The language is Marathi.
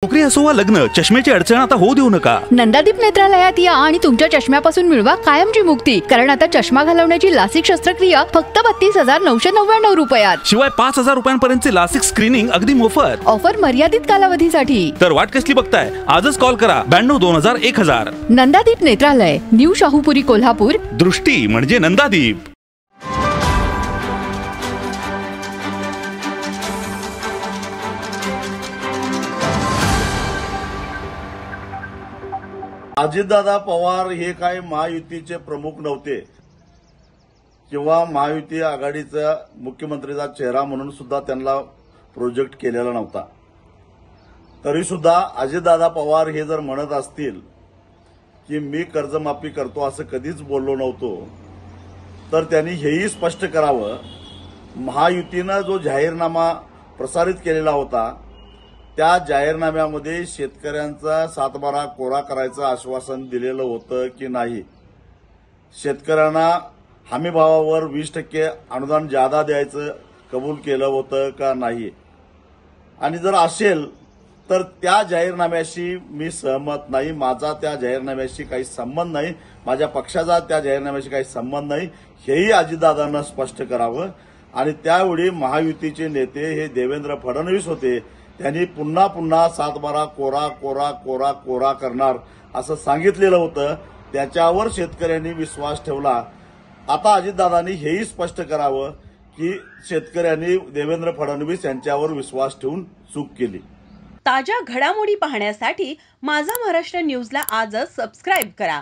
नोकरी असो वा लग्न, चष्म्याची अडचण आता होऊ देऊ नका। नंदादीप नेत्रालयात या आणि तुमच्या चष्म्यापासून मिळवा कायमची मुक्ती। कारण आता चष्मा घालवण्याची लासिक शस्त्रक्रिया फक्त 32,999 रुपयात। शिवाय 5,000 रुपयांपर्यंतचे लासिक स्क्रीनिंग अगदी मोफत। ऑफर मर्यादित कालावधीसाठी। तर वाट कसली बघताय, आजच कॉल करा 92-2000-1000। नंदादीप नेत्रालय, न्यू शाहूपुरी, कोल्हापूर। दृष्टी म्हणजे नंदादीप। अजितदादा पवार हे काय महायुतीचे प्रमुख नव्हते किंवा महायुती आघाडीचा मुख्यमंत्रीचा चेहरा म्हणून सुद्धा त्यांना प्रोजेक्ट केलेला नव्हता। तरी सुद्धा अजितदादा पवार हे जर म्हणत असतील की मी कर्जमाफी करतो असं कधीच बोललो नव्हतो, तर त्यांनी हेही स्पष्ट करावं, महायुतीनं जो जाहीरनामा प्रसारित केलेला होता त्या जाहीरनाम्यामध्ये शेतकऱ्यांचा 7/12 कोरा करायचं आश्वासन दिलेलं होतं की नाही, शेतकऱ्यांना हमीभावावर 20% अनुदान जादा द्यायचं कबूल केलं होतं का नाही, आणि जर असेल तर त्या जाहीरनाम्याशी मी सहमत नाही, माझा त्या जाहीरनाम्याशी काही संबंध नाही, माझ्या पक्षाचा त्या जाहीरनाम्याशी काही संबंध नाही, हेही अजितदादांना स्पष्ट करावं। आणि त्यावेळी महायुतीचे नेते हे देवेंद्र फडणवीस होते, त्यांनी पुन्हा पुन्हा 7/12 कोरा कोरा कोरा कोरा करणार असं सांगितलेलं होतं, त्याच्यावर शेतकऱ्यांनी विश्वास ठेवला। आता अजितदादांनी हेही स्पष्ट करावं की शेतकऱ्यांनी देवेंद्र फडणवीस यांच्यावर विश्वास ठेवून चूक केली। ताज्या घडामोडी पाहण्यासाठी माझा महाराष्ट्र न्यूजला आजच सबस्क्राइब करा।